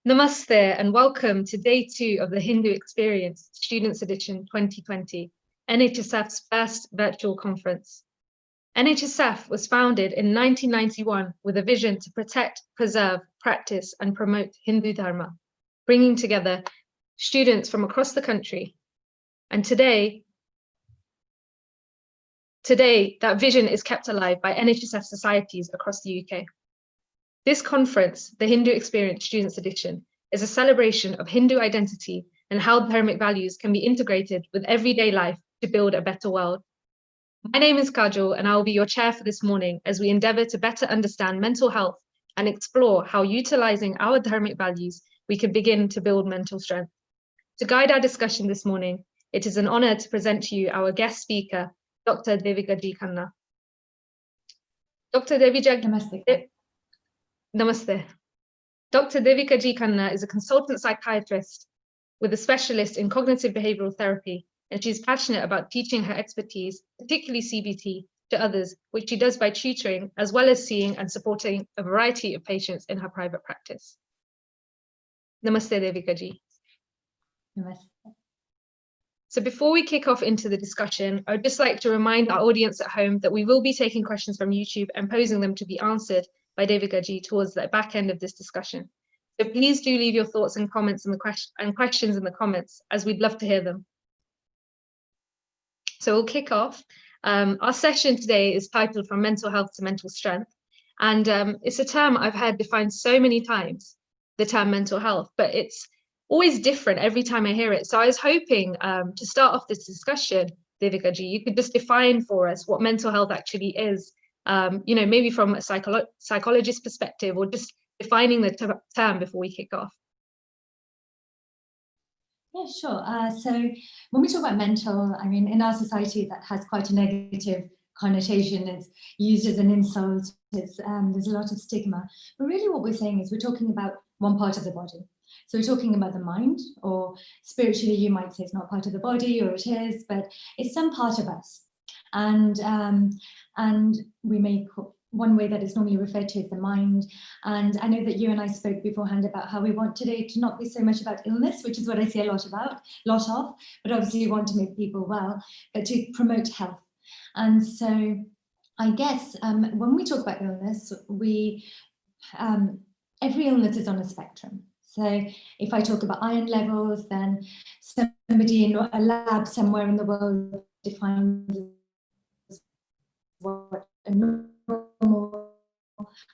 Namaste and welcome to day 2 of the Hindu Experience Students Edition 2020, NHSF's first virtual conference. NHSF was founded in 1991 with a vision to protect, preserve, practice and promote Hindu dharma, bringing together students from across the country. And today that vision is kept alive by NHSF societies across the UK. This conference, the Hindu Experience Students Edition, is a celebration of Hindu identity and how dharmic values can be integrated with everyday life to build a better world. My name is Kajal and I will be your chair for this morning as we endeavour to better understand mental health and explore how utilising our dharmic values we can begin to build mental strength. To guide our discussion this morning, it is an honour to present to you our guest speaker, Dr. Devika Khanna. Dr. Devika Namaste. Dr. Devika Khanna is a consultant psychiatrist with a specialist in cognitive behavioural therapy, and she's passionate about teaching her expertise, particularly CBT, to others, which she does by tutoring, as well as seeing and supporting a variety of patients in her private practice. Namaste, Devika ji. Namaste. So before we kick off into the discussion, I would just like to remind our audience at home that we will be taking questions from YouTube and posing them to be answered by Devika ji towards the back end of this discussion. So please do leave your thoughts and comments and questions in the comments, as we'd love to hear them. So we'll kick off. Our session today is titled From Mental Health to Mental Strength. And it's a term I've heard defined so many times, the term mental health, but it's always different every time I hear it. So I was hoping to start off this discussion, Devika ji, you could just define for us what mental health actually is. Maybe from a psychologist perspective, or just defining the term before we kick off. Yeah, sure. So when we talk about mental, I mean, in our society that has quite a negative connotation. It's used as an insult. There's a lot of stigma. But really what we're saying is we're talking about one part of the body. So we're talking about the mind, or spiritually you might say it's not part of the body, or it is, but it's some part of us. And we may call, one way that is normally referred to is the mind. And I know that you and I spoke beforehand about how we want today to not be so much about illness, which is what I see a lot of, but obviously you want to make people well, but to promote health. And so I guess when we talk about illness, every illness is on a spectrum. So if I talk about iron levels, then somebody in a lab somewhere in the world defines what a normal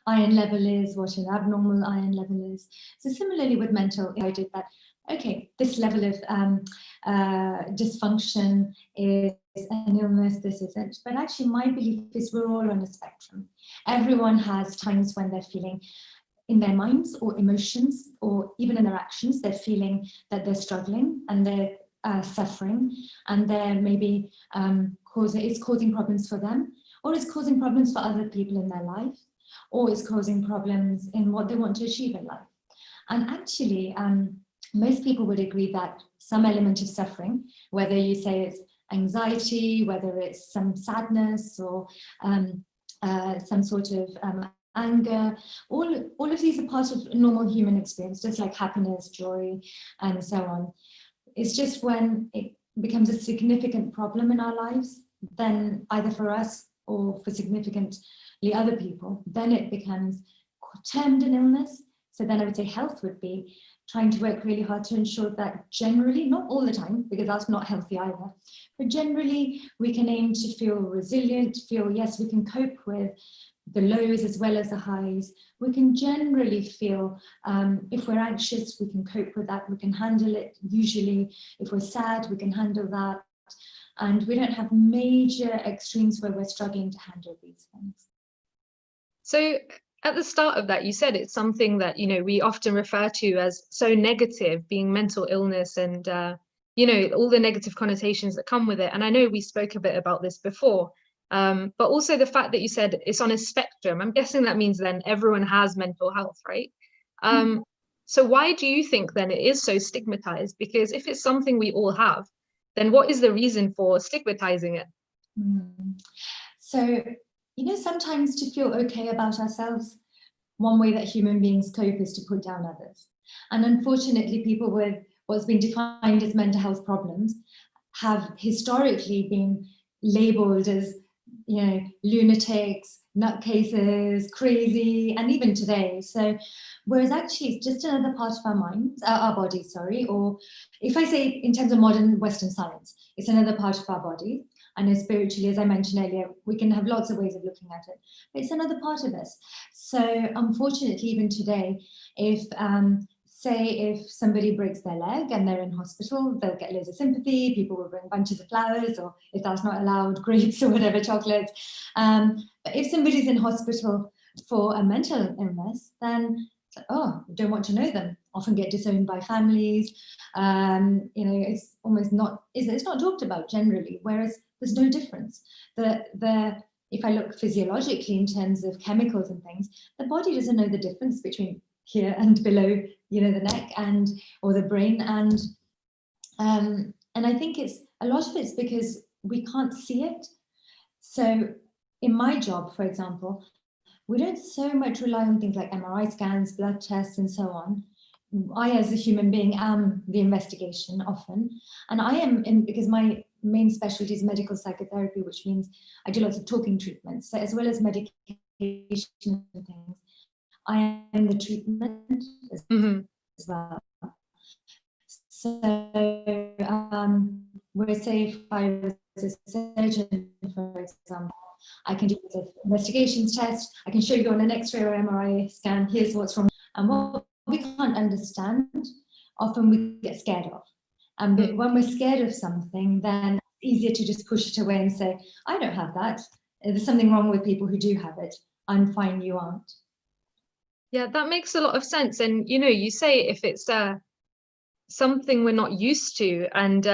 iron level is, what an abnormal iron level is. So similarly with mental, I did that, okay, this level of dysfunction is an illness, this isn't. But actually my belief is we're all on a spectrum. Everyone has times when they're feeling in their minds or emotions or even in their actions, they're feeling that they're struggling and they're suffering, and they're maybe it's causing problems for them, or it's causing problems for other people in their life, or it's causing problems in what they want to achieve in life. And actually, most people would agree that some element of suffering, whether you say it's anxiety, whether it's some sadness or some sort of anger, all of these are part of normal human experience, just like happiness, joy, and so on. It's just when it becomes a significant problem in our lives, then either for us or for significantly other people, then it becomes termed an illness. So then I would say health would be trying to work really hard to ensure that generally, not all the time, because that's not healthy either, but generally we can aim to feel resilient, feel, yes, we can cope with the lows as well as the highs. We can generally feel, if we're anxious, we can cope with that, we can handle it usually. If we're sad, we can handle that. And we don't have major extremes where we're struggling to handle these things. So at the start of that, you said it's something that, we often refer to as so negative, being mental illness and, all the negative connotations that come with it. And I know we spoke a bit about this before, but also the fact that you said it's on a spectrum. I'm guessing that means then everyone has mental health, right? So why do you think then it is so stigmatized? Because if it's something we all have, then what is the reason for stigmatizing it? So, sometimes to feel okay about ourselves, one way that human beings cope is to put down others. And unfortunately, people with what's been defined as mental health problems have historically been labeled as, you know, lunatics, nutcases, crazy, and even today. So, whereas actually it's just another part of our minds, our bodies, sorry, or if I say in terms of modern Western science, it's another part of our body. And spiritually, as I mentioned earlier, we can have lots of ways of looking at it, but it's another part of us. So unfortunately, even today, if say if somebody breaks their leg and they're in hospital, they'll get loads of sympathy, people will bring bunches of flowers, or if that's not allowed, grapes or whatever, chocolates. But if somebody's in hospital for a mental illness, then it's like, oh, I don't want to know them. Often get disowned by families. You know, it's almost not, it's not talked about generally, whereas there's no difference. If I look physiologically in terms of chemicals and things, the body doesn't know the difference between here and below, you know, the neck and or the brain. And I think it's a lot of it's because we can't see it. So in my job, for example, we don't so much rely on things like MRI scans, blood tests, and so on. I, as a human being, am the investigation often. And I am in, because my main specialty is medical psychotherapy, which means I do lots of talking treatments. So as well as medication and things, I am the treatment as well. So whereas say if I was a surgeon, for example, I can do the investigations test, I can show you on an X-ray or MRI scan, here's what's wrong. And what we can't understand, often we get scared of. But when we're scared of something, then it's easier to just push it away and say, I don't have that. There's something wrong with people who do have it. I'm fine, you aren't. Yeah, that makes a lot of sense. And, you know, you say if it's something we're not used to, and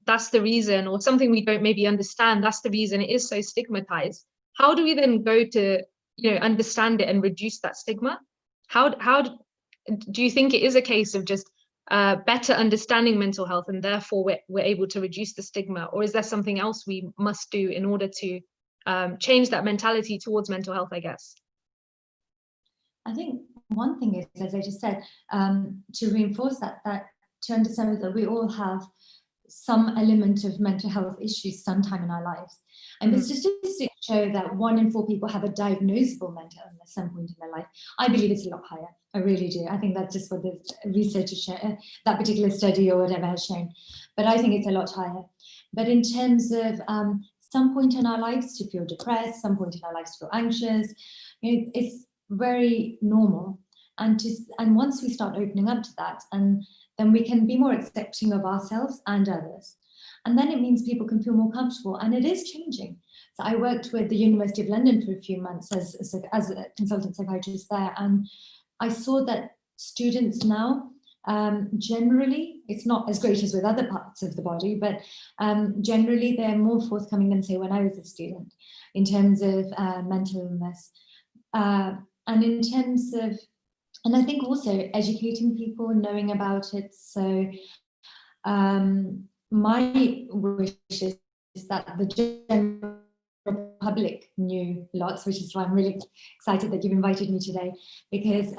that's the reason, or something we don't maybe understand, that's the reason it is so stigmatized. How do we then go to, you know, understand it and reduce that stigma? How do you think it is a case of just better understanding mental health and therefore we're able to reduce the stigma, or is there something else we must do in order to change that mentality towards mental health, I guess? I think one thing is, as I just said, to reinforce that to understand that we all have some element of mental health issues sometime in our lives. And the statistics show that 1 in 4 people have a diagnosable mental illness at some point in their life. I believe it's a lot higher. I really do. I think that's just what the research has shown, that particular study or whatever has shown. But I think it's a lot higher. But in terms of some point in our lives to feel depressed, some point in our lives to feel anxious, you know, it's very normal. And once we start opening up to that, and then we can be more accepting of ourselves and others. And then it means people can feel more comfortable, and it is changing. So I worked with the University of London for a few months as a consultant psychiatrist there, and I saw that students now, generally, it's not as great as with other parts of the body, but generally they're more forthcoming than, say, when I was a student in terms of mental illness. And in terms of, and I think also educating people, knowing about it. So my wish is that the general public knew lots, which is why I'm really excited that you've invited me today, because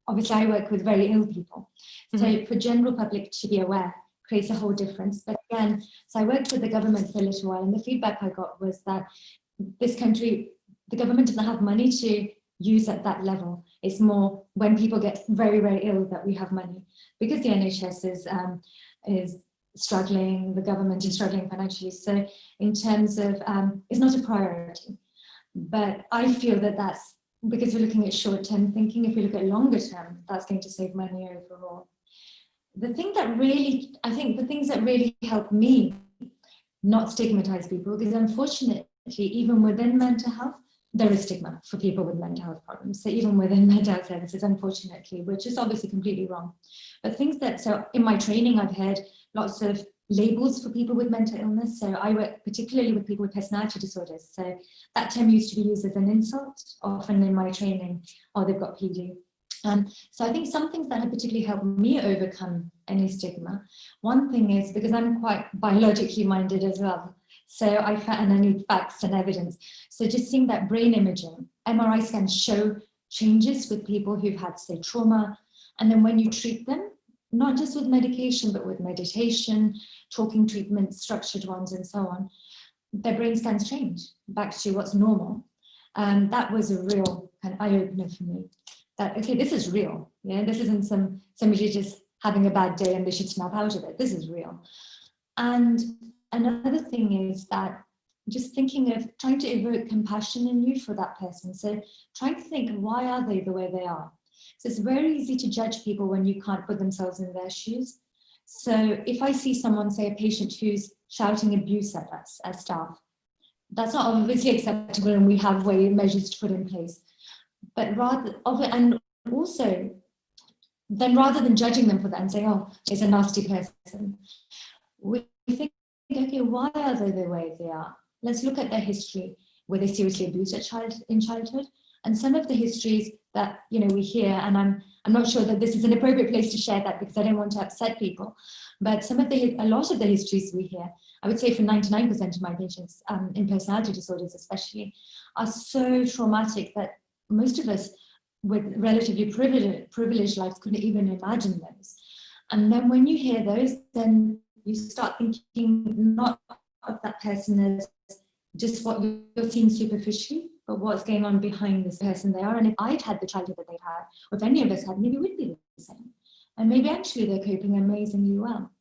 obviously I work with very ill people. So for general public to be aware creates a whole difference. But again, so I worked with the government for a little while, and the feedback I got was that this country, the government doesn't have money to use at that level. It's more when people get very, very ill that we have money, because the NHS is struggling, the government is struggling financially. So in terms of, it's not a priority. But I feel that that's because we're looking at short-term thinking. If we look at longer term, that's going to save money overall. The thing that really, I think the things that really help me not stigmatize people, because unfortunately, even within mental health, there is stigma for people with mental health problems. So even within mental health services, unfortunately, which is obviously completely wrong. But things that, so in my training, I've heard lots of labels for people with mental illness. So I work particularly with people with personality disorders. So that term used to be used as an insult, often in my training, or they've got PD. So I think some things that have particularly helped me overcome any stigma. One thing is, because I'm quite biologically minded as well, so and I need facts and evidence. So just seeing that brain imaging, MRI scans show changes with people who've had, say, trauma. And then when you treat them, not just with medication, but with meditation, talking treatments, structured ones, and so on, their brain scans change back to what's normal. And that was a real kind of eye-opener for me, that, okay, this is real. Yeah, this isn't somebody just having a bad day and they should snap out of it. This is real. And another thing is that just thinking of trying to evoke compassion in you for that person. So trying to think, why are they the way they are? So it's very easy to judge people when you can't put themselves in their shoes. So if I see someone, say a patient who's shouting abuse at us as staff, that's not obviously acceptable, and we have measures to put in place. But rather than judging them for that and saying, oh, it's a nasty person, we think, okay, why are they the way they are? Let's look at their history. Were they seriously abused in childhood? And some of the histories that we hear, and I'm not sure that this is an appropriate place to share that because I don't want to upset people, but a lot of the histories we hear, I would say for 99% of my patients, in personality disorders especially, are so traumatic that most of us with relatively privileged lives couldn't even imagine those. And then when you hear those, then you start thinking not of that person as just what you're seeing superficially, but what's going on behind this person they are. And if I'd had the childhood that they've had, or if any of us had, maybe we'd be the same. And maybe actually they're coping amazingly well.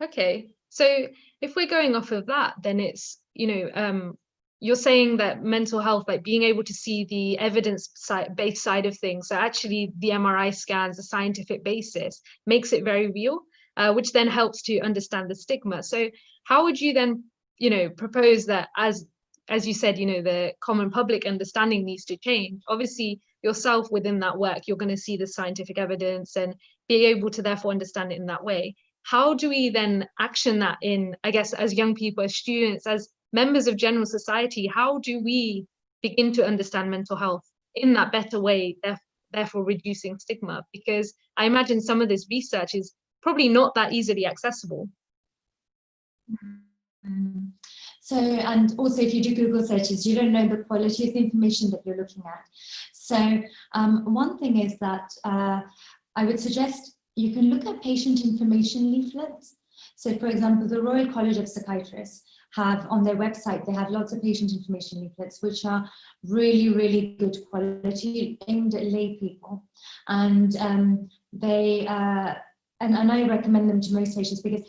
Okay, so if we're going off of that, then it's, you're saying that mental health, like being able to see the evidence-based side of things, so actually the MRI scans, the scientific basis, makes it very real, which then helps to understand the stigma. So how would you then, propose that, as you said, the common public understanding needs to change? Obviously, yourself within that work, you're going to see the scientific evidence and be able to therefore understand it in that way. How do we then action that in, I guess, as young people, as students, as members of general society? How do we begin to understand mental health in that better way, therefore reducing stigma? Because I imagine some of this research is probably not that easily accessible. So, and also if you do Google searches, you don't know the quality of the information that you're looking at. So one thing is that I would suggest you can look at patient information leaflets. So for example, the Royal College of Psychiatrists have on their website, they have lots of patient information leaflets, which are really, really good quality, aimed at lay people. And and I recommend them to most patients because,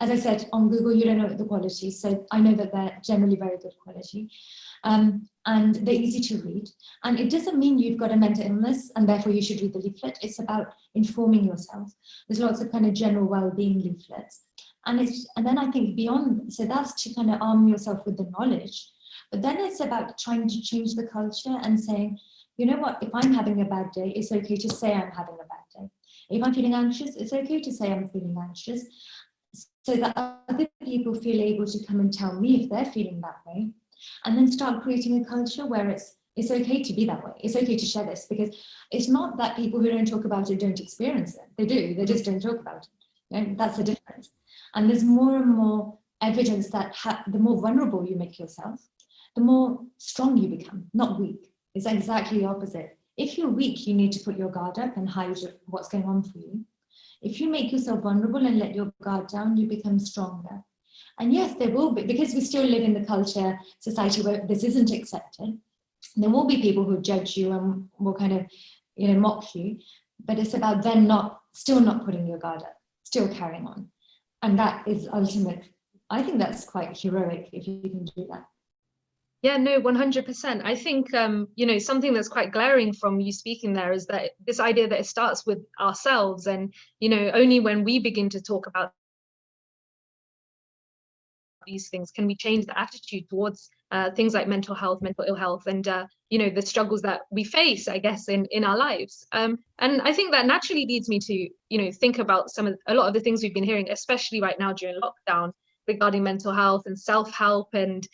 as I said, on Google, you don't know the quality. So I know that they're generally very good quality. And they're easy to read. And it doesn't mean you've got a mental illness and therefore you should read the leaflet. It's about informing yourself. There's lots of kind of general well-being leaflets. And then I think beyond, so that's to kind of arm yourself with the knowledge. But then it's about trying to change the culture and saying, you know what, if I'm having a bad day, it's okay to say I'm having a bad day. If I'm feeling anxious, it's okay to say I'm feeling anxious, so that other people feel able to come and tell me if they're feeling that way. And then start creating a culture where it's okay to be that way. It's okay to share this, because it's not that people who don't talk about it don't experience it. They do, they just don't talk about it. And that's the difference. And there's more and more evidence that the more vulnerable you make yourself, the more strong you become, not weak. It's exactly the opposite. If you're weak, you need to put your guard up and hide what's going on for you. If you make yourself vulnerable and let your guard down, you become stronger. And yes, there will be, because we still live in the culture, society where this isn't accepted, there will be people who judge you and will kind of, mock you. But it's about them still not putting your guard up, still carrying on. And that is ultimate. I think that's quite heroic if you can do that. Yeah, no, 100%. I think, something that's quite glaring from you speaking there is that this idea that it starts with ourselves, and, only when we begin to talk about these things can we change the attitude towards things like mental health, mental ill health, and, the struggles that we face, I guess, in our lives. And I think that naturally leads me to, think about a lot of the things we've been hearing, especially right now during lockdown, regarding mental health and self-help and,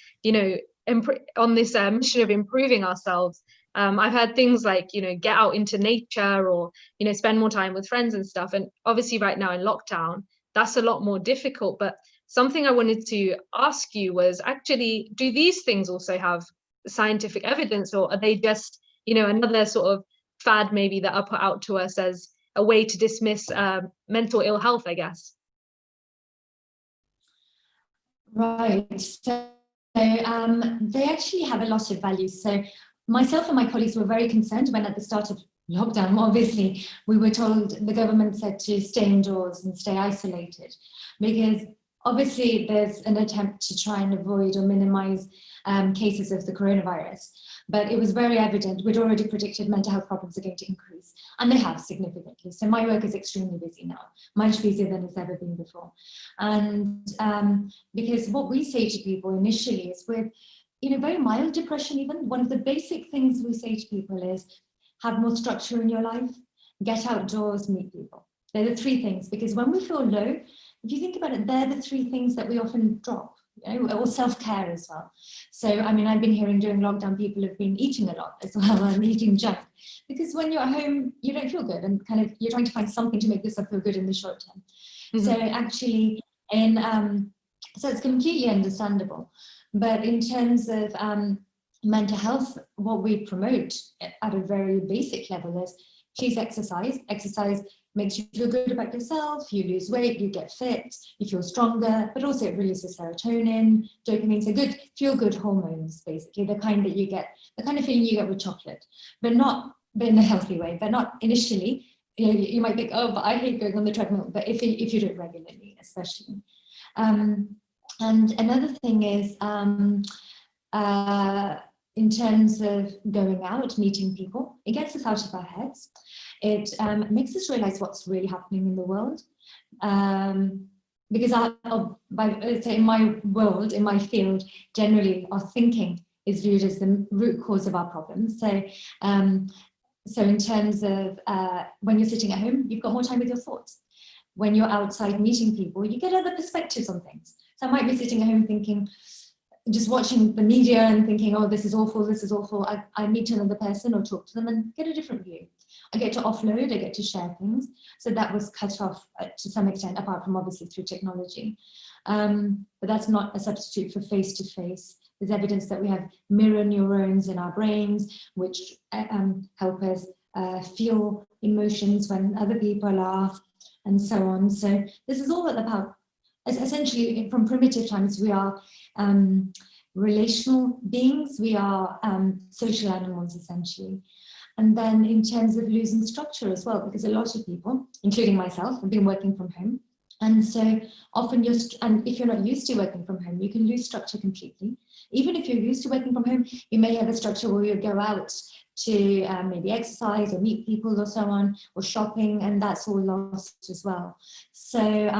on this mission of improving ourselves. I've heard things like, get out into nature, or, spend more time with friends and stuff. And obviously right now in lockdown, that's a lot more difficult. But something I wanted to ask you was, actually, do these things also have scientific evidence, or are they just, another sort of fad maybe that are put out to us as a way to dismiss mental ill health, I guess. Right. So they actually have a lot of values. So myself and my colleagues were very concerned when at the start of lockdown, obviously, we were told, the government said to stay indoors and stay isolated, because obviously there's an attempt to try and avoid or minimize cases of the coronavirus. But it was very evident, we'd already predicted mental health problems are going to increase, and they have significantly. So my work is extremely busy now, much busier than it's ever been before. And because what we say to people initially is, with very mild depression even, one of the basic things we say to people is, have more structure in your life, get outdoors, meet people. They're the three things, because when we feel low, if you think about it, they're the three things that we often drop, or self-care as well. So, I mean, I've been hearing during lockdown, people have been eating a lot as well, and eating junk, because when you're at home, you don't feel good, and kind of, you're trying to find something to make yourself feel good in the short term. Mm-hmm. So actually, so it's completely understandable. But in terms of mental health, what we promote at a very basic level is, please exercise. Exercise makes you feel good about yourself, you lose weight, you get fit, you feel stronger, but also it releases serotonin, dopamine, so good, feel-good hormones, basically, the kind that you get, the kind of feeling you get with chocolate, but in a healthy way, but not initially. You might think, oh, but I hate going on the treadmill, but if you do it regularly, especially. And another thing is, in terms of going out, meeting people, it gets us out of our heads. It makes us realize what's really happening in the world. Because say in my world, in my field, generally our thinking is viewed as the root cause of our problems. So, so in terms of when you're sitting at home, you've got more time with your thoughts. When you're outside meeting people, you get other perspectives on things. So I might be sitting at home thinking, just watching the media and thinking, oh, this is awful, this is awful. I meet another person or talk to them and get a different view. I get to offload, I get to share things. So that was cut off to some extent, apart from obviously through technology. But that's not a substitute for face-to-face. There's evidence that we have mirror neurons in our brains, which help us feel emotions when other people are, and so on. So this is all about, essentially, from primitive times, we are relational beings, we are social animals, essentially. And then in terms of losing structure as well, because a lot of people, including myself, have been working from home. And so often and if you're not used to working from home, you can lose structure completely. Even if you're used to working from home, you may have a structure where you go out to maybe exercise or meet people or so on, or shopping, and that's all lost as well. So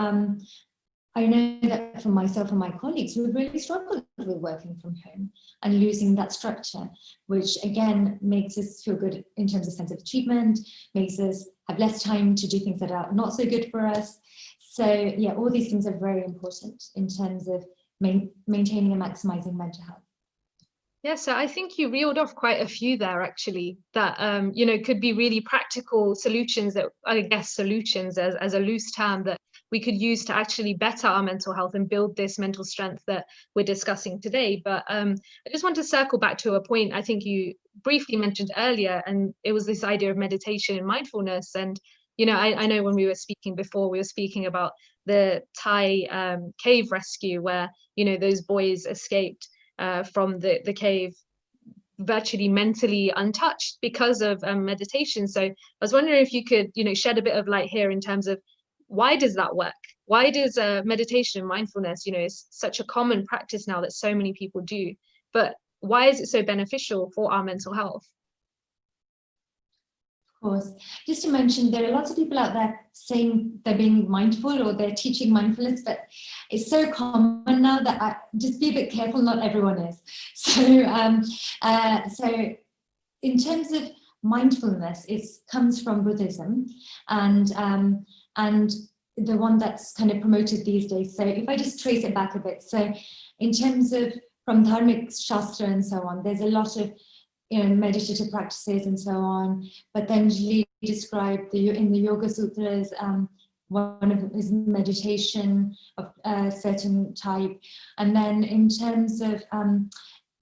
I know that for myself and my colleagues, we've really struggled with working from home and losing that structure, which again makes us feel good in terms of sense of achievement, makes us have less time to do things that are not so good for us. So yeah, all these things are very important in terms of maintaining and maximizing mental health. Yeah, so I think you reeled off quite a few there, actually, that could be really practical solutions, that I guess solutions as a loose term that we could use to actually better our mental health and build this mental strength that we're discussing today. But I just want to circle back to a point I think you briefly mentioned earlier, and it was this idea of meditation and mindfulness. And I know when we were speaking before, we were speaking about the Thai cave rescue, where those boys escaped from the cave virtually mentally untouched because of meditation. So I was wondering if you could shed a bit of light here in terms of, why does that work? Why does meditation and mindfulness, is such a common practice now that so many people do, but why is it so beneficial for our mental health? Of course. Just to mention, there are lots of people out there saying they're being mindful or they're teaching mindfulness, but it's so common now that just be a bit careful, not everyone is. So, so in terms of mindfulness, it comes from Buddhism, and the one that's kind of promoted these days. So if I just trace it back a bit, so in terms of from dharmic shastra and so on, there's a lot of meditative practices and so on, but then he described in the Yoga Sutras, one of his meditation of a certain type. And then in terms of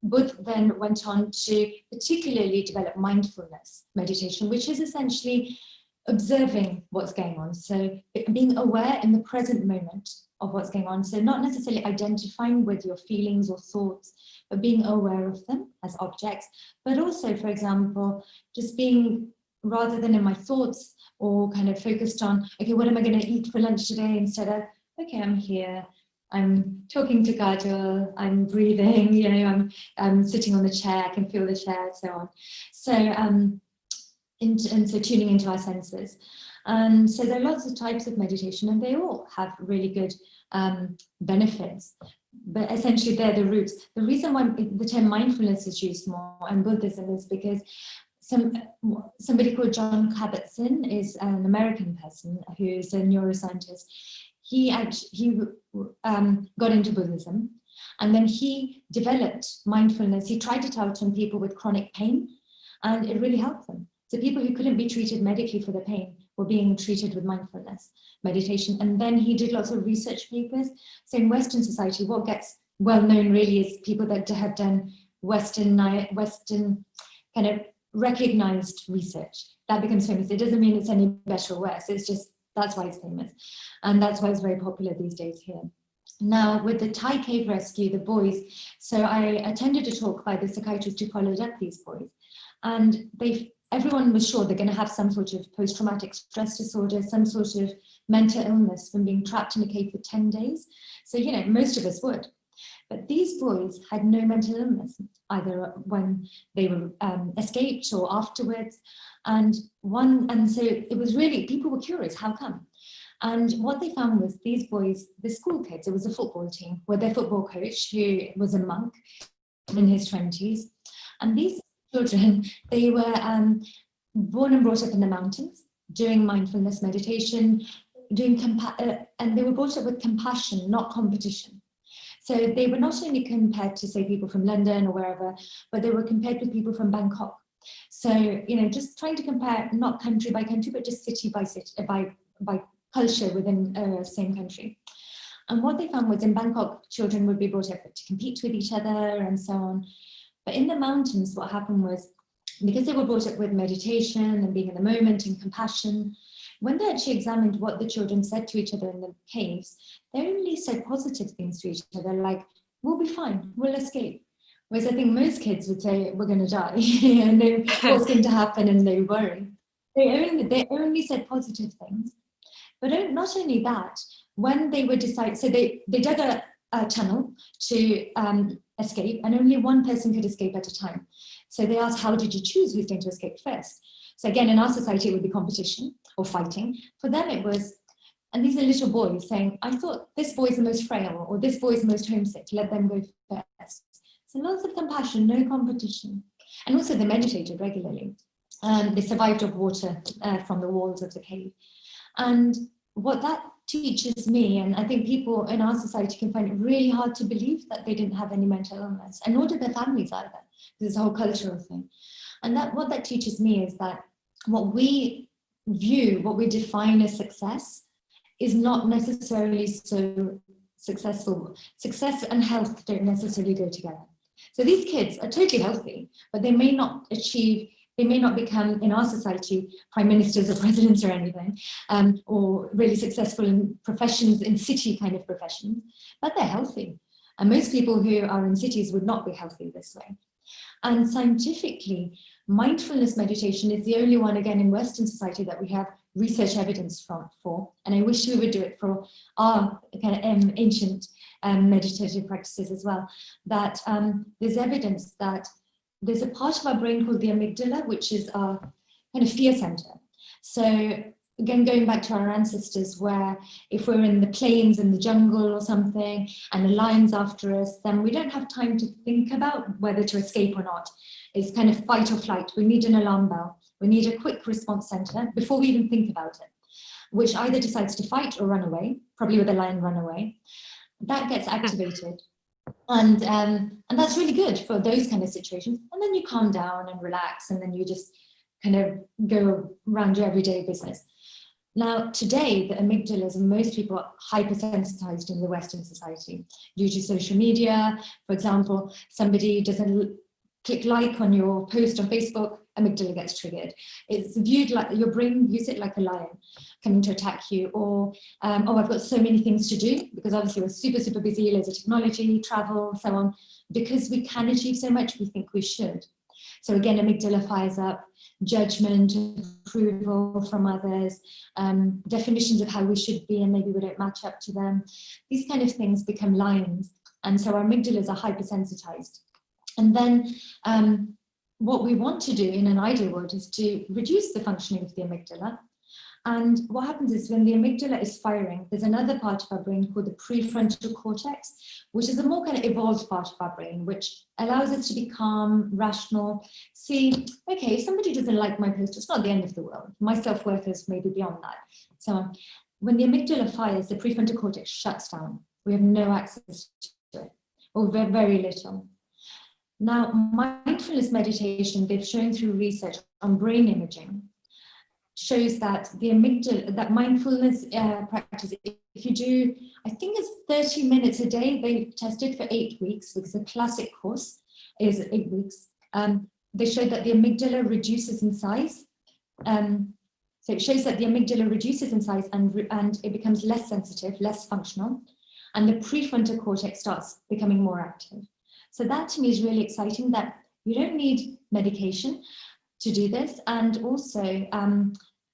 Buddha then went on to particularly develop mindfulness meditation, which is essentially observing what's going on. So being aware in the present moment of what's going on. So not necessarily identifying with your feelings or thoughts, but being aware of them as objects. But also, for example, just being, rather than in my thoughts or kind of focused on, okay, what am I going to eat for lunch today? Instead of, okay, I'm here, I'm talking to Kajal, I'm breathing, you know, I'm sitting on the chair, I can feel the chair, so on. So, and so tuning into our senses. And so there are lots of types of meditation, and they all have really good benefits. But essentially, they're the roots. The reason why the term mindfulness is used more in Buddhism is because somebody called John Kabat-Zinn is an American person who's a neuroscientist. He got into Buddhism, and then he developed mindfulness. He tried it out on people with chronic pain, and it really helped them. So people who couldn't be treated medically for the pain were being treated with mindfulness meditation. And then he did lots of research papers. So in Western society, what gets well known really is people that have done Western kind of recognized research. That becomes famous. It doesn't mean it's any better or worse. It's just, that's why it's famous. And that's why it's very popular these days here. Now, with the Thai cave rescue, the boys, so I attended a talk by the psychiatrist who followed up these boys. And everyone was sure they're going to have some sort of post-traumatic stress disorder, some sort of mental illness from being trapped in a cave for 10 days. So, you know, most of us would. But these boys had no mental illness, either when they were escaped or afterwards. And so it was really, people were curious, how come? And what they found was these boys, the school kids, it was a football team, with their football coach, who was a monk in his 20s. And these children, they were born and brought up in the mountains, doing mindfulness meditation, and they were brought up with compassion, not competition. So they were not only compared to, say, people from London or wherever, but they were compared with people from Bangkok. So, you know, just trying to compare not country by country, but just city by city, by culture within the same country. And what they found was in Bangkok, children would be brought up to compete with each other and so on. But in the mountains, what happened was, because they were brought up with meditation and being in the moment and compassion, when they actually examined what the children said to each other in the caves, they only said positive things to each other, like, we'll be fine, we'll escape. Whereas I think most kids would say, we're going to die, and then what's going to happen, and they worry. They only said positive things. But not only that, when they were decided, so they dug a tunnel to escape, and only one person could escape at a time. So they asked, how did you choose who's going to escape first? So again, in our society, it would be competition or fighting. For them, it was, and these are little boys saying, I thought this boy is the most frail, or this boy is the most homesick, let them go first. So lots of compassion, no competition. And also they meditated regularly. They survived off water from the walls of the cave. And what that teaches me, and I think people in our society can find it really hard to believe that they didn't have any mental illness, and nor did their families either, because it's a whole cultural thing. And what that teaches me is that what we define as success is not necessarily so successful. Success and health don't necessarily go together. So these kids are totally healthy, but they may not become, in our society, prime ministers or presidents or anything, or really successful in professions, in city kind of professions, but they're healthy. And most people who are in cities would not be healthy this way. And scientifically, mindfulness meditation is the only one, again, in Western society that we have research evidence for. And I wish we would do it for our kind of ancient meditative practices as well, that there's evidence that there's a part of our brain called the amygdala, which is our kind of fear center. So again, going back to our ancestors, where if we're in the plains, in the jungle or something, and a lion's after us, then we don't have time to think about whether to escape or not. It's kind of fight or flight. We need an alarm bell. We need a quick response center before we even think about it, which either decides to fight or run away, probably with a lion run away. That gets activated. And that's really good for those kind of situations. And then you calm down and relax, and then you just kind of go around your everyday business. Now, today, the amygdalas of most people are hypersensitized in the Western society due to social media. For example, somebody doesn't click like on your post on Facebook, amygdala gets triggered. It's viewed like your brain views it like a lion coming to attack you, or oh, I've got so many things to do, because obviously we're super busy, loads of technology, travel, so on. Because we can achieve so much, we think we should. So again, amygdala fires up judgment, approval from others, definitions of how we should be, and maybe we don't match up to them. These kind of things become lions. And so our amygdalas are hypersensitized. And then what we want to do in an ideal world is to reduce the functioning of the amygdala. And what happens is when the amygdala is firing, there's another part of our brain called the prefrontal cortex, which is a more kind of evolved part of our brain, which allows us to be calm, rational, see, okay, if somebody doesn't like my post, it's not the end of the world. My self-worth is maybe beyond that. So when the amygdala fires, the prefrontal cortex shuts down. We have no access to it, or very, very little. Now, mindfulness meditation, they've shown through research on brain imaging, shows that the amygdala, that mindfulness practice, if you do, I think it's 30 minutes a day, they tested for 8 weeks, because the classic course is 8 weeks. They showed that the amygdala reduces in size. So it shows that the amygdala reduces in size and it becomes less sensitive, less functional, and the prefrontal cortex starts becoming more active. So that to me is really exciting, that you don't need medication to do this. And also,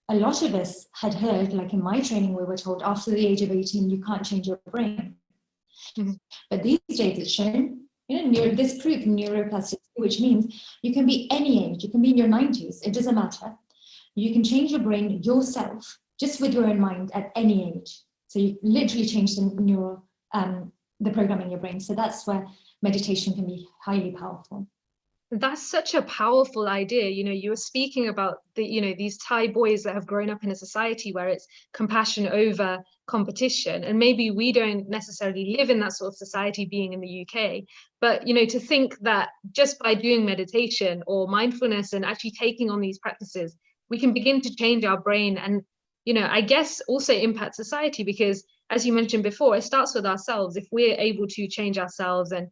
a lot of us had heard, like in my training, we were told after the age of 18, you can't change your brain. Mm-hmm. But these days it's shown, this proved neuroplasticity, which means you can be any age, you can be in your 90s, it doesn't matter. You can change your brain yourself, just with your own mind at any age. So you literally change the programming in your brain. So that's where meditation can be highly powerful. That's such a powerful idea. You were speaking about these Thai boys that have grown up in a society where it's compassion over competition. And maybe we don't necessarily live in that sort of society being in the UK, but, to think that just by doing meditation or mindfulness and actually taking on these practices, we can begin to change our brain and, I guess also impact society, because as you mentioned before, it starts with ourselves. If we're able to change ourselves and,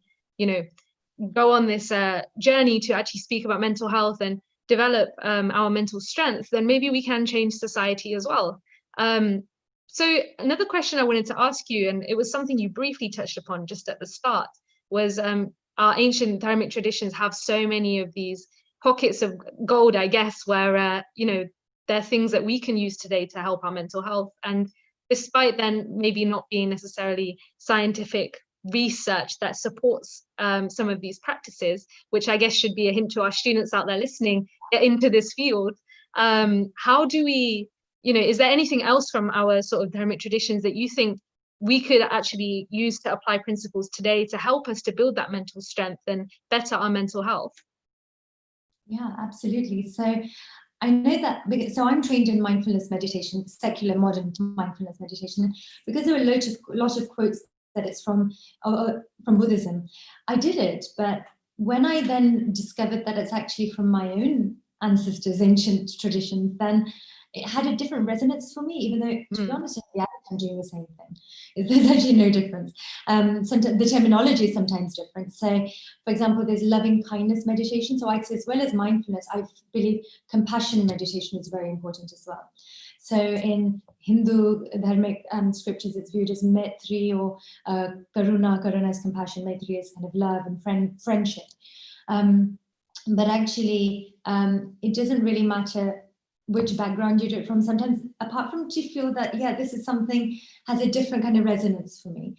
go on this journey to actually speak about mental health and develop our mental strength, then maybe we can change society as well. So another question I wanted to ask you, and it was something you briefly touched upon just at the start, was our ancient dharmic traditions have so many of these pockets of gold, I guess, where, there are things that we can use today to help our mental health. And despite then maybe not being necessarily scientific research that supports some of these practices, which I guess should be a hint to our students out there listening, get into this field. How do we, is there anything else from our sort of dharmic traditions that you think we could actually use to apply principles today to help us to build that mental strength and better our mental health? Yeah, absolutely. So I know that, so I'm trained in mindfulness meditation, secular modern mindfulness meditation, because there are a lot of quotes that it's from Buddhism. I did it, but when I then discovered that it's actually from my own ancestors' ancient traditions, then it had a different resonance for me, even though, to be honest, I'm doing the same thing. There's actually no difference. Sometimes the terminology is sometimes different. So, for example, there's loving kindness meditation. So I'd say, as well as mindfulness, I believe compassion meditation is very important as well. So in Hindu dharmic scriptures, it's viewed as Maitri or Karuna. Karuna is compassion. Maitri is kind of love and friendship. But actually, it doesn't really matter which background you do it from. Sometimes, apart from to feel that, yeah, this is something has a different kind of resonance for me.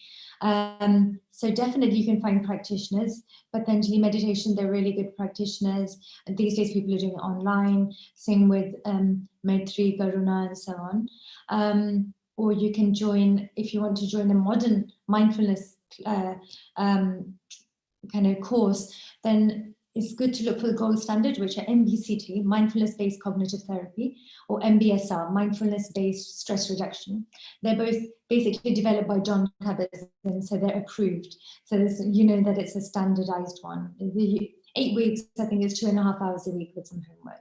So definitely you can find practitioners. Patanjali meditation, they're really good practitioners. And these days people are doing it online, same with Maitri, Karuna, and so on. Or you can join, if you want to join a modern mindfulness kind of course, then it's good to look for the gold standard, which are MBCT, Mindfulness-Based Cognitive Therapy, or MBSR, Mindfulness-Based Stress Reduction. They're both basically developed by John Kabat-Zinn, so they're approved. So this, that it's a standardized one. The 8 weeks, I think, is 2.5 hours a week with some homework.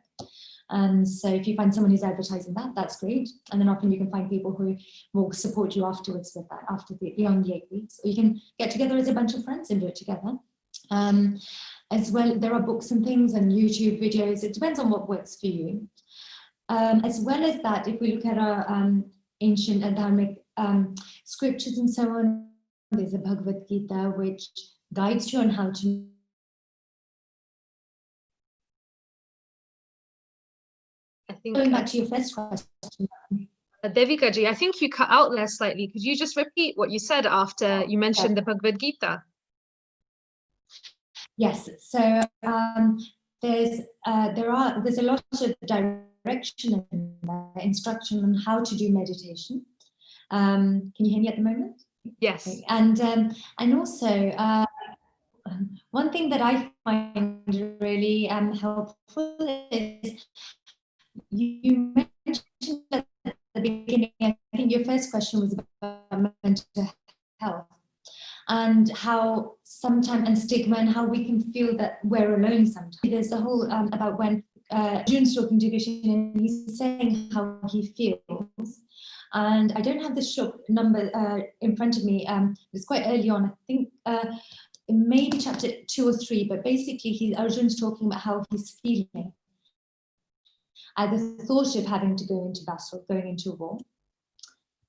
And so if you find someone who's advertising that, that's great. And then often you can find people who will support you afterwards with that, beyond the 8 weeks. Or you can get together as a bunch of friends and do it together. As well, there are books and things and YouTube videos. It depends on what works for you. As well as that, if we look at our ancient and dharmic scriptures and so on, there's a Bhagavad Gita which guides you on how to. I think going back to your first question, Devika ji, I think you cut out there slightly. Could you just repeat what you said after you mentioned the Bhagavad Gita? Yes. So there's a lot of direction and instruction on how to do meditation. Can you hear me at the moment? Yes. Okay. And also one thing that I find really helpful is you mentioned at the beginning, I think your first question was about mental health and how sometimes, and stigma, and how we can feel that we're alone sometimes. There's a whole about when Jun's talking to Vishen and he's saying how he feels. And I don't have the short number in front of me. It's quite early on, I think maybe chapter 2 or 3, but basically Arjun's talking about how he's feeling at the thought of having to go into battle, going into war.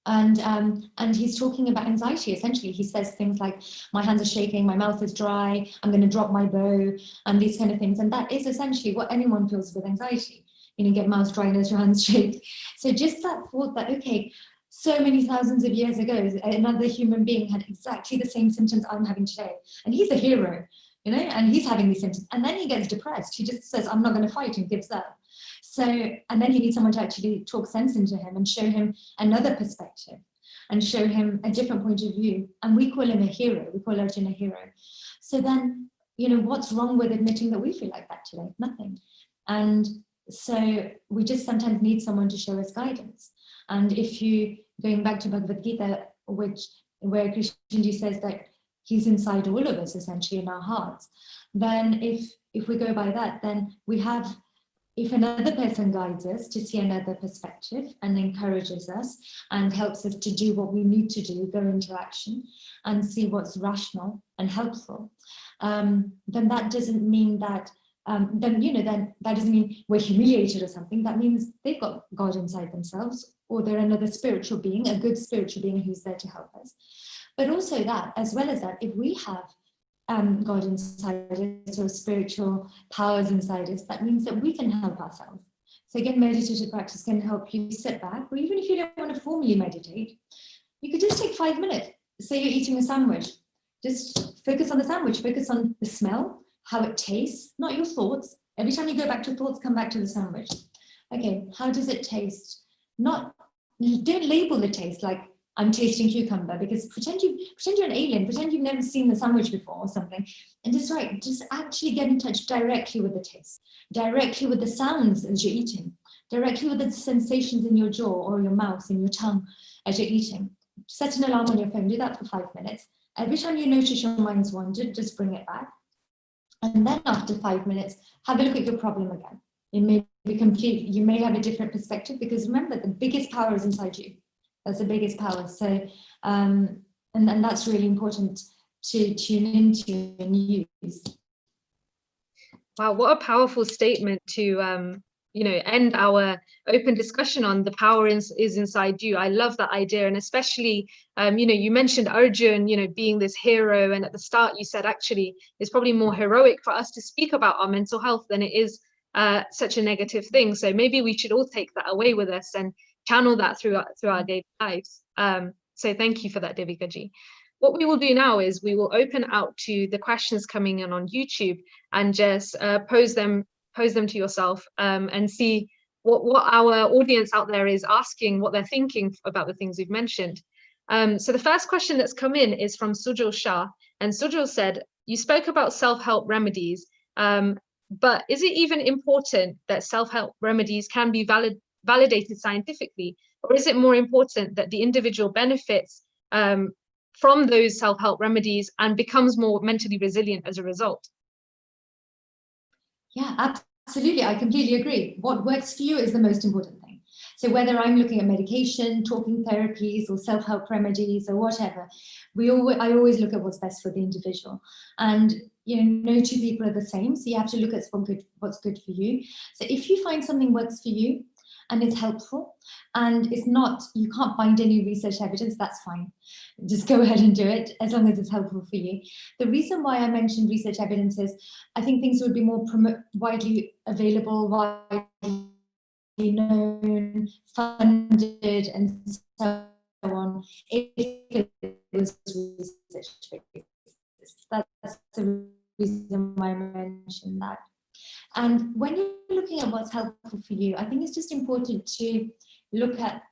And he's talking about anxiety. Essentially, he says things like, my hands are shaking, my mouth is dry, I'm going to drop my bow, and these kind of things. And that is essentially what anyone feels with anxiety. You get mouth dryness, your hands shake. So just that thought that, okay, so many thousands of years ago, another human being had exactly the same symptoms I'm having today. And he's a hero, and he's having these symptoms. And then he gets depressed. He just says, I'm not going to fight, and gives up. So, and then he needs someone to actually talk sense into him and show him another perspective and show him a different point of view. And we call him a hero. We call Arjun a hero. So then, what's wrong with admitting that we feel like that today? Nothing. And so we just sometimes need someone to show us guidance. And if you, going back to Bhagavad Gita, where Krishnaji says that he's inside all of us, essentially in our hearts, then if we go by that, then we have, if another person guides us to see another perspective and encourages us and helps us to do what we need to do, go into action and see what's rational and helpful, then that doesn't mean that, then that doesn't mean we're humiliated or something. That means they've got God inside themselves, or they're another spiritual being, a good spiritual being who's there to help us. But also that, as well as that, if we have God inside us or spiritual powers inside us, that means that we can help ourselves. So again, meditative practice can help you sit back, or even if you don't want to formally meditate, you could just take 5 minutes. Say you're eating a sandwich, just focus on the sandwich, focus on the smell, how it tastes, not your thoughts. Every time you go back to thoughts, come back to the sandwich. Okay, how does it taste? Don't label the taste like, I'm tasting cucumber, because pretend you're an alien, pretend you've never seen the sandwich before or something, and just actually get in touch directly with the taste, directly with the sounds as you're eating, directly with the sensations in your jaw or your mouth and your tongue as you're eating. Set an alarm on your phone, do that for 5 minutes. Every time you notice your mind's wandered, just bring it back. And then after 5 minutes, have a look at your problem again. It may be complete, you may have a different perspective, because remember, the biggest power is inside you. That's the biggest power. So, and that's really important to tune into and use. Wow, what a powerful statement to end our open discussion on. The power is inside you. I love that idea. And especially, you mentioned Arjun, being this hero. And at the start, you said actually it's probably more heroic for us to speak about our mental health than it is such a negative thing. So maybe we should all take that away with us and channel that through our daily lives. So thank you for that, Devika ji. What we will do now is we will open out to the questions coming in on YouTube and just pose them to yourself and see what our audience out there is asking, what they're thinking about the things we've mentioned. So the first question that's come in is from Sujal Shah, and Sujal said, you spoke about self-help remedies, but is it even important that self-help remedies can be validated scientifically, or is it more important that the individual benefits from those self-help remedies and becomes more mentally resilient as a result? Yeah, Absolutely, I completely agree. What works for you is the most important thing. So whether I'm looking at medication, talking therapies, or self-help remedies, or whatever, I always look at what's best for the individual. And no two people are the same, so you have to look at what's good for you. So if you find something works for you and it's helpful, and it's not, you can't find any research evidence, that's fine. Just go ahead and do it as long as it's helpful for you. The reason why I mentioned research evidence is I think things would be more widely available, widely known, funded, and so on if it was research based. That's the reason why I mentioned that. And when you're looking at what's helpful for you, I think it's just important to look at,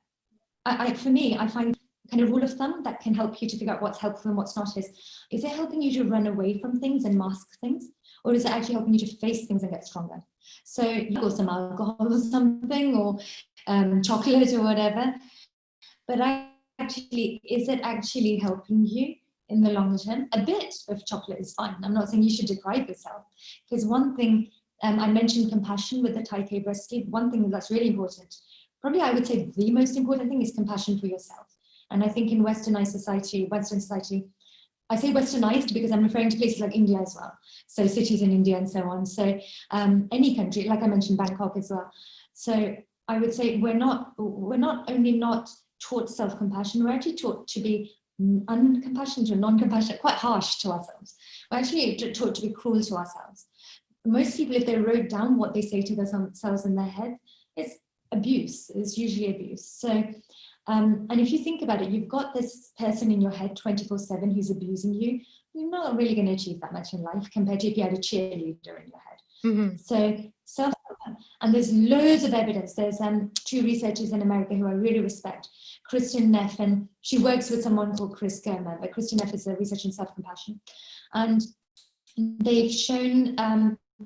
for me, I find kind of rule of thumb that can help you to figure out what's helpful and what's not is it helping you to run away from things and mask things? Or is it actually helping you to face things and get stronger? So you go some alcohol or something, or chocolate or whatever, but actually, is it actually helping you in the longer term? A bit of chocolate is fine. I'm not saying you should deprive yourself, because one thing, I mentioned compassion with the T.H.E.S.E breastfeed. One thing that's really important, probably I would say the most important thing, is compassion for yourself. And I think in Western society, I say westernized because I'm referring to places like India as well. So cities in India and so on. So any country, like I mentioned, Bangkok as well. So I would say we're not only not taught self-compassion, we're actually taught to be uncompassionate or non-compassionate, quite harsh to ourselves. We're actually taught to be cruel to ourselves. Most people, if they wrote down what they say to themselves in their head, it's abuse. It's usually abuse. So, and if you think about it, you've got this person in your head 24/7 who's abusing you. You're not really going to achieve that much in life compared to if you had a cheerleader in your head. Mm-hmm. So and there's loads of evidence. There's two researchers in America who I really respect, Kristen Neff, and she works with someone called Chris Germer, but Kristen Neff is a researcher in self-compassion. And they've shown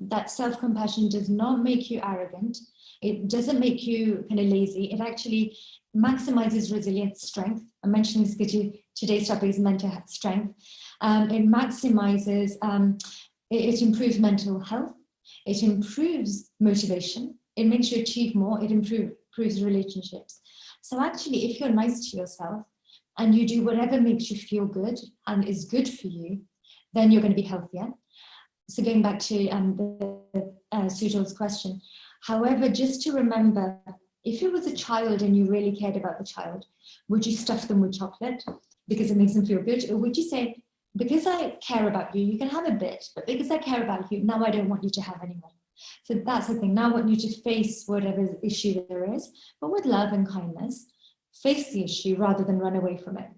that self-compassion does not make you arrogant. It doesn't make you kind of lazy. It actually maximizes resilience, strength. I'm mentioning this because today's topic is mental strength. It maximizes, it improves mental health. It improves motivation. It makes you achieve more. It improves relationships. So actually, if you're nice to yourself and you do whatever makes you feel good and is good for you, then you're going to be healthier. So going back to Sujal's question, however, just to remember, if it was a child and you really cared about the child, would you stuff them with chocolate because it makes them feel good? Or would you say, because I care about you, you can have a bit, but because I care about you, now I don't want you to have any more. So that's the thing. Now I want you to face whatever issue there is, but with love and kindness, face the issue rather than run away from it.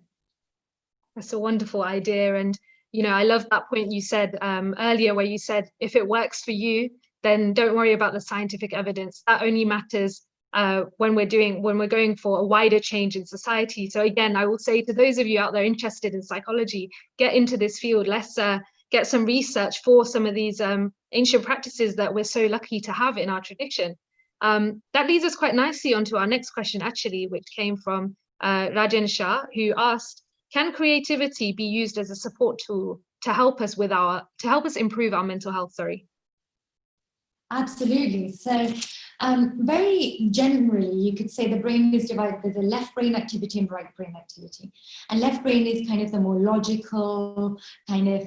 That's a wonderful idea. And, I love that point you said earlier where you said, if it works for you, then don't worry about the scientific evidence. That only matters when we're going for a wider change in society. So again, I will say to those of you out there interested in psychology, get into this field. Let's get some research for some of these ancient practices that we're so lucky to have in our tradition. That leads us quite nicely onto our next question, actually, which came from Rajan Shah, who asked, can creativity be used as a support tool to help us improve our mental health? Absolutely. So very generally, you could say the brain is divided. There's a left brain activity and right brain activity. And left brain is kind of the more logical, kind of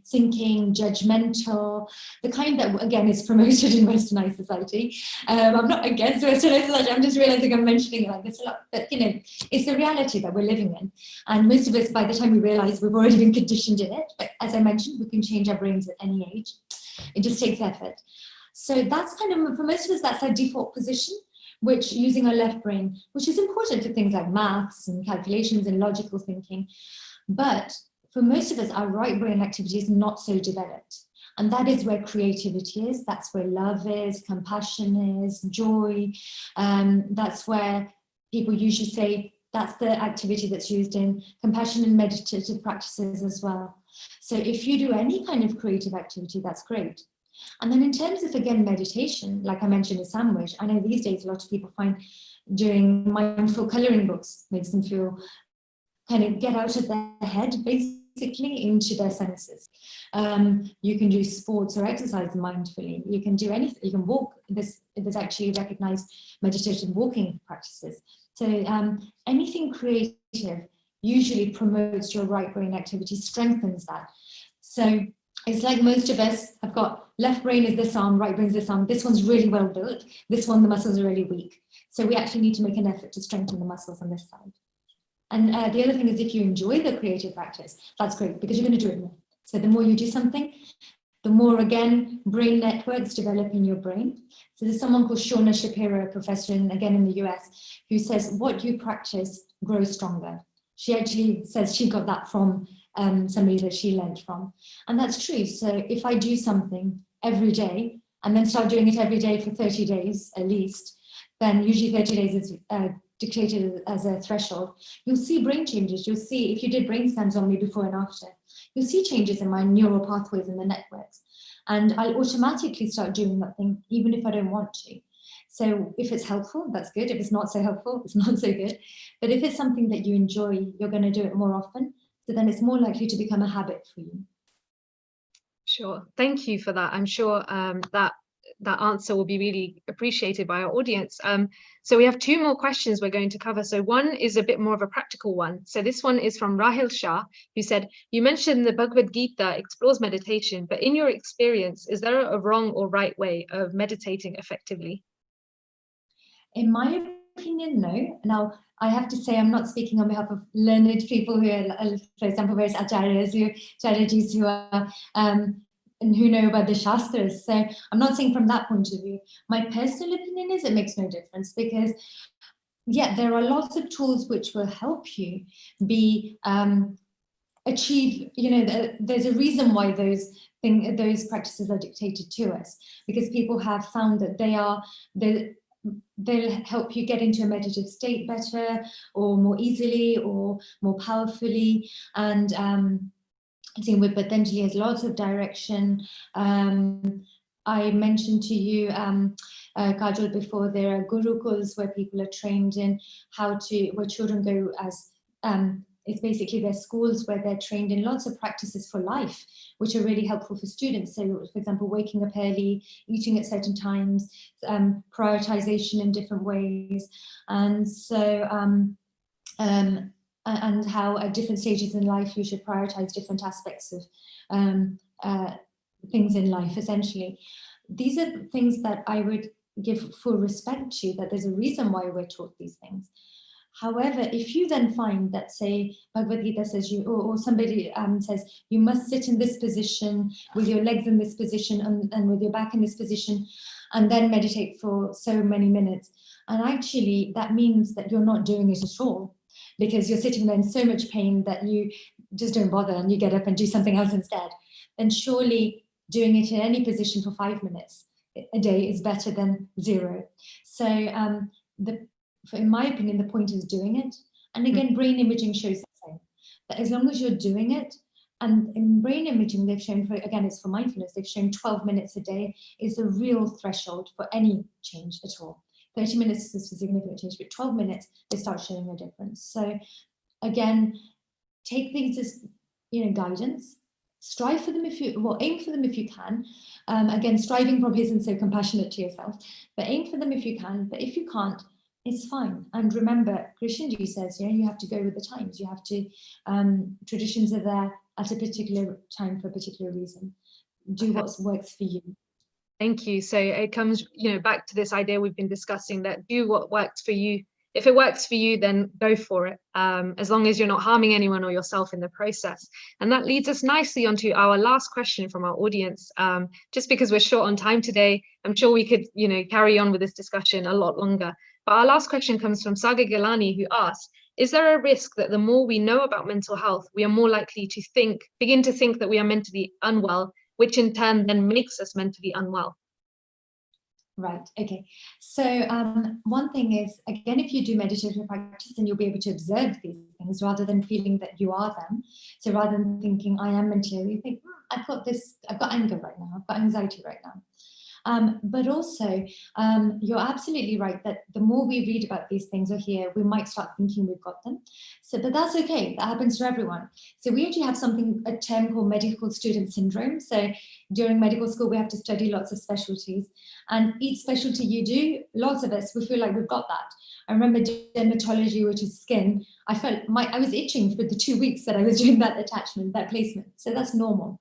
thinking, judgmental, the kind that, again, is promoted in westernized society. I'm not against westernized society. I'm just realizing I'm mentioning it like this a lot. But, it's the reality that we're living in. And most of us, by the time we realize, we've already been conditioned in it. But as I mentioned, we can change our brains at any age. It just takes effort. So that's kind of, for most of us, that's our default position, which using our left brain, which is important for things like maths and calculations and logical thinking. But for most of us, our right brain activity is not so developed. And that is where creativity is. That's where love is, compassion is, joy. That's where people usually say that's the activity that's used in compassion and meditative practices as well. So if you do any kind of creative activity, that's great. And then in terms of, again, meditation, like I mentioned a sandwich, I know these days a lot of people find doing mindful coloring books makes them feel, kind of get out of their head, basically. basically into their senses. You can do sports or exercise mindfully. You can do anything. You can walk. There's actually recognized meditation walking practices. So anything creative usually promotes your right brain activity, strengthens that. So it's like most of us have got left brain is this arm, right brain is this arm. This one's really well built. This one, the muscles are really weak. So we actually need to make an effort to strengthen the muscles on this side. And the other thing is, if you enjoy the creative practice, that's great because you're going to do it more. So the more you do something, the more, again, brain networks develop in your brain. So there's someone called Shauna Shapiro, a professor in the US, who says, what you practice grows stronger. She actually says she got that from somebody that she learned from. And that's true. So if I do something every day and then start doing it every day for 30 days at least, then usually 30 days is dictated as a threshold. You'll see brain changes. You'll see, if you did brain scans on me before and after, you'll see changes in my neural pathways in the networks. And I'll automatically start doing that thing, even if I don't want to. So if it's helpful, that's good. If it's not so helpful, it's not so good. But if it's something that you enjoy, you're going to do it more often. So then it's more likely to become a habit for you. Sure. Thank you for that. I'm sure that answer will be really appreciated by our audience. So we have two more questions we're going to cover. So one is a bit more of a practical one. So this one is from Rahil Shah, who said, you mentioned the Bhagavad Gita explores meditation, but in your experience, is there a wrong or right way of meditating effectively? In my opinion, no. Now, I have to say, I'm not speaking on behalf of learned people who are, for example, various acharyas, who are and who know about the Shastras. So I'm not saying from that point of view. My personal opinion is it makes no difference because, yeah, there are lots of tools which will help you be achieve, there's a reason why those practices are dictated to us, because people have found that they'll help you get into a meditative state better or more easily or more powerfully. And with Patanjali has lots of direction. I mentioned to you, Kajal, before, there are gurukuls where people are trained in where children go as, it's basically their schools where they're trained in lots of practices for life, which are really helpful for students. So, for example, waking up early, eating at certain times, prioritization in different ways. And so, and how at different stages in life you should prioritize different aspects of things in life, essentially. These are things that I would give full respect to, that there's a reason why we're taught these things. However, if you then find that, say, Bhagavad Gita says or somebody says, you must sit in this position with your legs in this position and with your back in this position, and then meditate for so many minutes. And actually, that means that you're not doing it at all, because you're sitting there in so much pain that you just don't bother and you get up and do something else instead. Then surely doing it in any position for 5 minutes a day is better than 0. So in my opinion, the point is doing it. And again, brain imaging shows the same. That as long as you're doing it, and in brain imaging, they've shown, it's for mindfulness, they've shown 12 minutes a day is the real threshold for any change at all. 30 minutes is a significant change, but 12 minutes, they start showing a difference. So again, take these as, guidance. Strive for them aim for them if you can. Again, striving probably isn't so compassionate to yourself, but aim for them if you can. But if you can't, it's fine. And remember, Krishnji says, you have to go with the times. You have to, traditions are there at a particular time for a particular reason. Do what works for you. Thank you. So it comes, back to this idea we've been discussing, that do what works for you. If it works for you, then go for it, as long as you're not harming anyone or yourself in the process. And that leads us nicely onto our last question from our audience. Just because we're short on time today, I'm sure we could, carry on with this discussion a lot longer. But our last question comes from Saga Gilani, who asked, is there a risk that the more we know about mental health, we are more likely to begin to think that we are mentally unwell, which in turn then makes us mentally unwell? Right, okay. So one thing is, again, if you do meditative practice, then you'll be able to observe these things rather than feeling that you are them. So rather than thinking, I am mentally ill, you think, I've got anger right now, I've got anxiety right now. But also, you're absolutely right that the more we read about these things or hear, we might start thinking we've got them. So, but that's okay. That happens to everyone. So we actually have a term called medical student syndrome. So during medical school, we have to study lots of specialties. And each specialty you do, lots of us, we feel like we've got that. I remember dermatology, which is skin. I was itching for the 2 weeks that I was doing that attachment, that placement. So that's normal.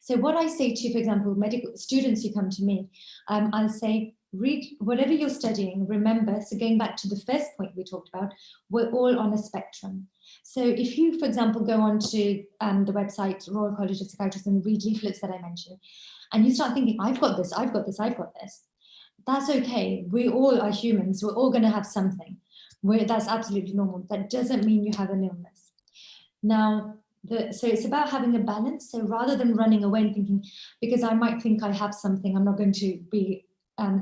So what I say to, for example, medical students who come to me, I'll say, read whatever you're studying, remember, so going back to the first point we talked about, we're all on a spectrum. So if you, for example, go on to the website, Royal College of Psychiatrists, and read leaflets that I mentioned, and you start thinking, I've got this, I've got this, I've got this, that's okay. We all are humans. We're all going to have something. That's absolutely normal. That doesn't mean you have an illness. Now, so it's about having a balance. So rather than running away and thinking, because I might think I have something, I'm not going to be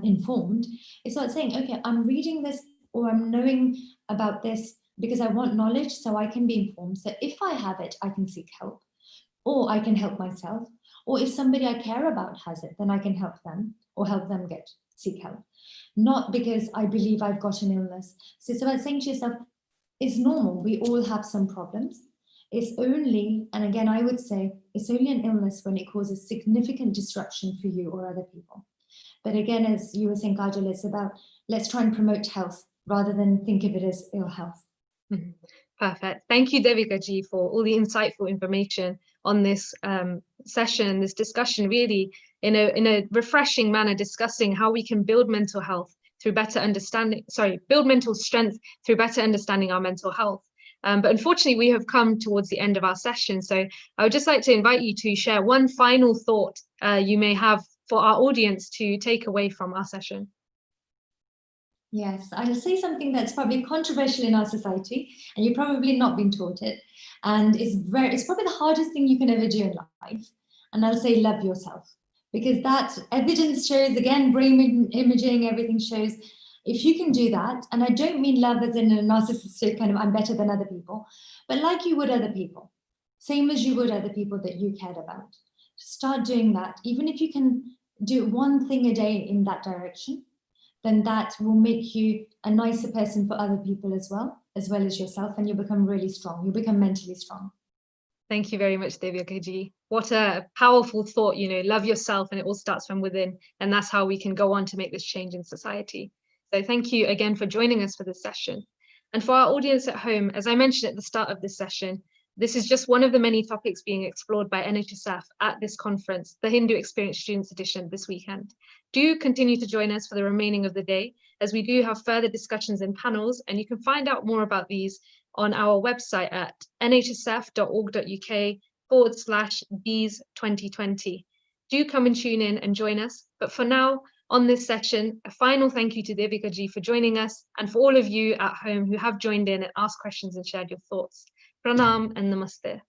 informed. It's not saying, okay, I'm reading this or I'm knowing about this because I want knowledge so I can be informed. So if I have it, I can seek help, or I can help myself. Or if somebody I care about has it, then I can help them or help them seek help. Not because I believe I've got an illness. So it's about saying to yourself, it's normal. We all have some problems. It's only, and again, I would say, it's only an illness when it causes significant disruption for you or other people. But again, as you were saying, Kajal, it's about, let's try and promote health rather than think of it as ill health. Perfect. Thank you, Devika ji, for all the insightful information on this session, this discussion, really in a refreshing manner, discussing how we can build mental health through better understanding, build mental strength through better understanding our mental health. But unfortunately, we have come towards the end of our session. So I would just like to invite you to share one final thought you may have for our audience to take away from our session. Yes, I'll say something that's probably controversial in our society, and you've probably not been taught it. And it's probably the hardest thing you can ever do in life. And I'll say, love yourself. Because that evidence shows, again, brain imaging, everything shows, if you can do that, and I don't mean love as in a narcissistic kind of, I'm better than other people, but like you would other people, same as you would other people that you cared about. Start doing that. Even if you can do one thing a day in that direction, then that will make you a nicer person for other people as well as yourself, and you'll become really strong. You'll become mentally strong. Thank you very much, Devika ji. What a powerful thought, love yourself, and it all starts from within. And that's how we can go on to make this change in society. So thank you again for joining us for this session. And for our audience at home, as I mentioned at the start of this session, this is just one of the many topics being explored by NHSF at this conference, the Hindu Experience Students Edition this weekend. Do continue to join us for the remaining of the day, as we do have further discussions and panels, and you can find out more about these on our website at nhsf.org.uk/Bees2020. Do come and tune in and join us. But for now, on this session, a final thank you to Devika ji for joining us, and for all of you at home who have joined in and asked questions and shared your thoughts. Pranam and Namaste.